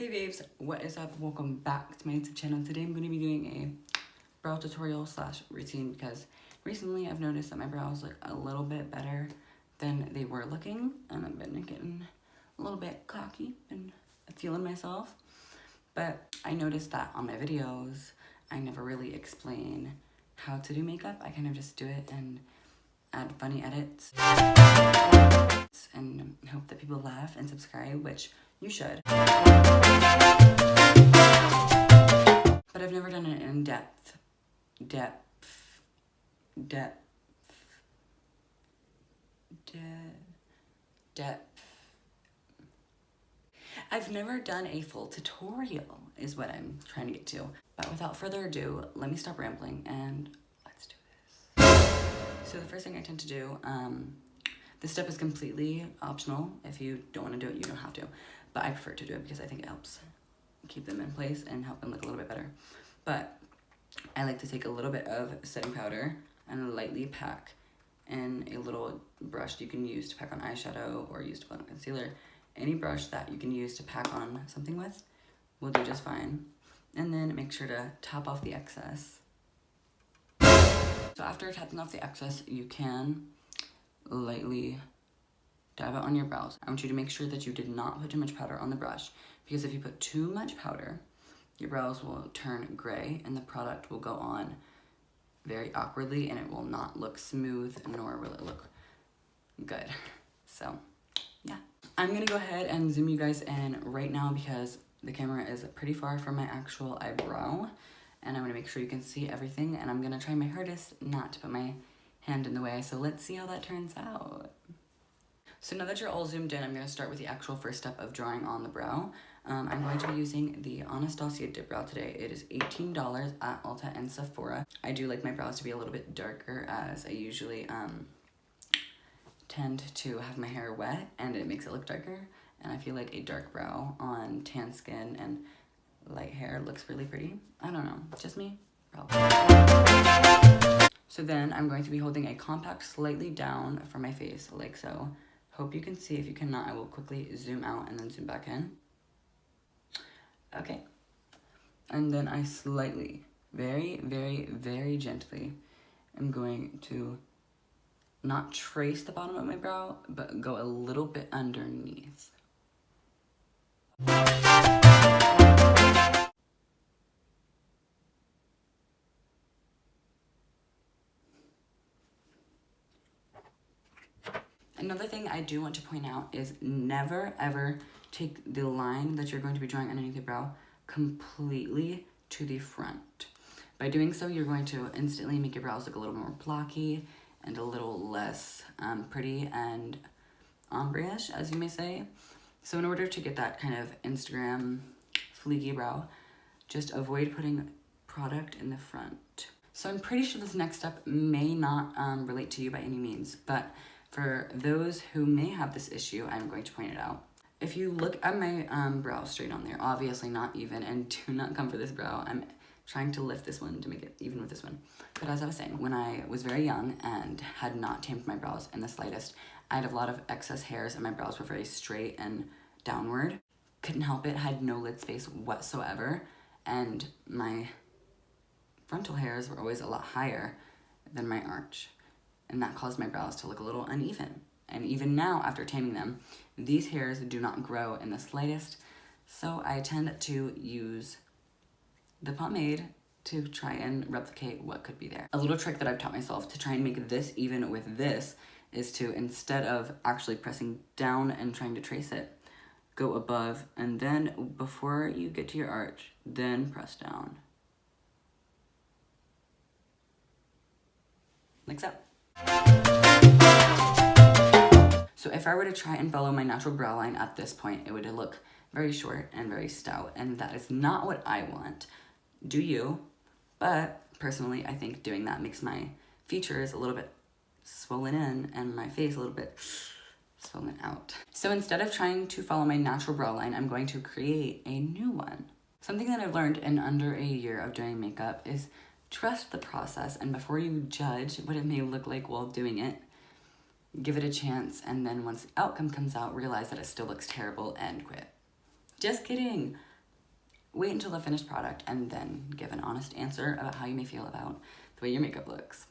Hey babes, what is up? Welcome back to my YouTube channel. Today I'm going to be doing a brow tutorial slash routine because recently I've noticed that my brows look a little bit better than they were looking, and I've been getting a little bit cocky and feeling myself. But I noticed that on my videos I never really explain how to do makeup. I kind of just do it and add funny edits and hope that people laugh and subscribe, which you should. But I've never done an in-depth, I've never done a full tutorial is what I'm trying to get to. But without further ado, let me stop rambling and let's do this. So the first thing I tend to do, this step is completely optional. If you don't want to do it, you don't have to. But I prefer to do it because I think it helps keep them in place and help them look a little bit better. But I like to take a little bit of setting powder and lightly pack in a little brush you can use to pack on eyeshadow or use to blend concealer. Any brush that you can use to pack on something with will do just fine. And then make sure to top off the excess. So after tapping off the excess, you can lightly dab it on your brows. I want you to make sure that you did not put too much powder on the brush, because if you put too much powder, your brows will turn gray and the product will go on very awkwardly and it will not look smooth, nor will it look good. So yeah, I'm gonna go ahead and zoom you guys in right now because the camera is pretty far from my actual eyebrow and I want to make sure you can see everything, and I'm gonna try my hardest not to put my hand in the way. So let's see how that turns out. So now that you're all zoomed in, I'm going to start with the actual first step of drawing on the brow. I'm going to be using the Anastasia Dip Brow today. It is $18 at Ulta and Sephora. I do like my brows to be a little bit darker, as I usually tend to have my hair wet and it makes it look darker. And I feel like a dark brow on tan skin and light hair looks really pretty. I don't know, just me? Probably. So then I'm going to be holding a compact slightly down from my face, like so. Hope you can see. If you cannot, I will quickly zoom out and then zoom back in. Okay. And then I slightly, very, very, very gently, am going to not trace the bottom of my brow, but go a little bit underneath. Another thing I do want to point out is never ever take the line that you're going to be drawing underneath your brow completely to the front. By doing so, you're going to instantly make your brows look a little more blocky and a little less pretty and ombré-ish, as you may say. So in order to get that kind of Instagram fleeky brow, just avoid putting product in the front. So I'm pretty sure this next step may not relate to you by any means, but for those who may have this issue, I'm going to point it out. If you look at my brow straight on there, obviously not even, and do not come for this brow. I'm trying to lift this one to make it even with this one. But as I was saying, when I was very young and had not tamed my brows in the slightest, I had a lot of excess hairs and my brows were very straight and downward. Couldn't help it, had no lid space whatsoever, and my frontal hairs were always a lot higher than my arch. And that caused my brows to look a little uneven. And even now, after taming them, these hairs do not grow in the slightest, so I tend to use the pomade to try and replicate what could be there. A little trick that I've taught myself to try and make this even with this is to, instead of actually pressing down and trying to trace it, go above, and then before you get to your arch, then press down. Like so. So if I were to try and follow my natural brow line at this point, it would look very short and very stout, and that is not what I want. Do you? But personally, I think doing that makes my features a little bit swollen in and my face a little bit swollen out. So instead of trying to follow my natural brow line, I'm going to create a new one. Something that I've learned in under a year of doing makeup is trust the process, and before you judge what it may look like while doing it, give it a chance, and then once the outcome comes out, realize that it still looks terrible and quit. Just kidding. wait until the finished product and then give an honest answer about how you may feel about the way your makeup looks.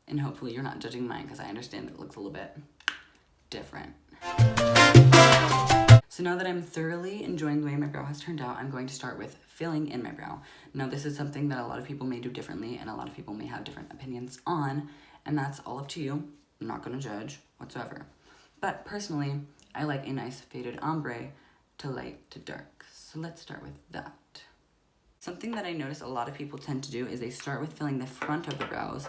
And hopefully you're not judging mine, because I understand that it looks a little bit different. So now that I'm thoroughly enjoying the way my brow has turned out, I'm going to start with filling in my brow. Now this is something that a lot of people may do differently and a lot of people may have different opinions on, and that's all up to you. I'm not going to judge whatsoever. But personally, I like a nice faded ombre to light to dark. So let's start with that. Something that I notice a lot of people tend to do is they start with filling the front of the brows,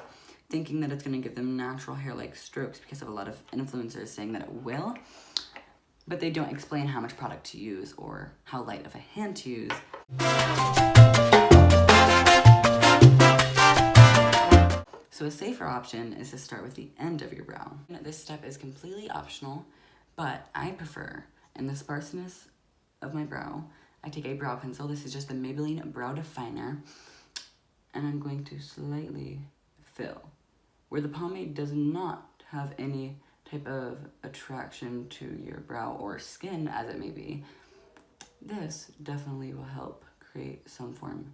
thinking that it's going to give them natural hair-like strokes because of a lot of influencers saying that it will, but they don't explain how much product to use or how light of a hand to use. So a safer option is to start with the end of your brow. This step is completely optional, but I prefer, in the sparseness of my brow, I take a brow pencil. This is just the Maybelline Brow Definer, and I'm going to slightly fill where the pomade does not have any type of attraction to your brow or skin, as it may be. This definitely will help create some form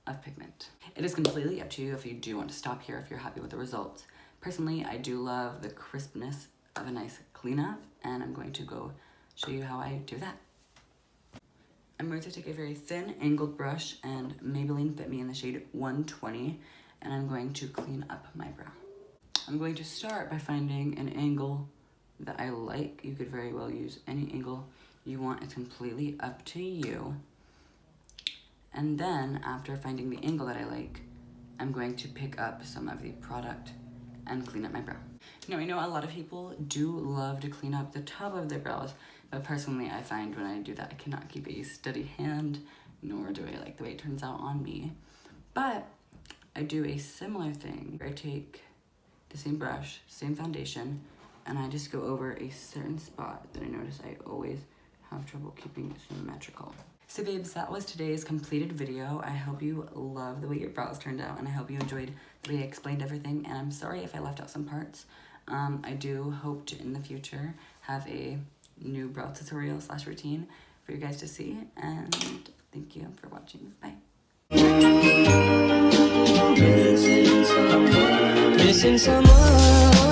of pigment. It is completely up to you if you do want to stop here if you're happy with the results. Personally, I do love the crispness of a nice cleanup, and I'm going to go show you how I do that. I'm going to take a very thin angled brush and Maybelline Fit Me in the shade 120, and I'm going to clean up my brow. I'm going to start by finding an angle that I like. You could very well use any angle you want. It's completely up to you. And then after finding the angle that I like, I'm going to pick up some of the product and clean up my brow. Now, I know a lot of people do love to clean up the top of their brows, but personally I find when I do that I cannot keep a steady hand, nor do I like the way it turns out on me. But I do a similar thing. I take the same brush, same foundation, and I just go over a certain spot that I notice I always have trouble keeping symmetrical. So babes, that was today's completed video. I hope you love the way your brows turned out, and I hope you enjoyed the way I explained everything, and I'm sorry if I left out some parts. I do hope to, in the future, have a new brow tutorial / routine for you guys to see, and thank you for watching. Bye. Missing someone.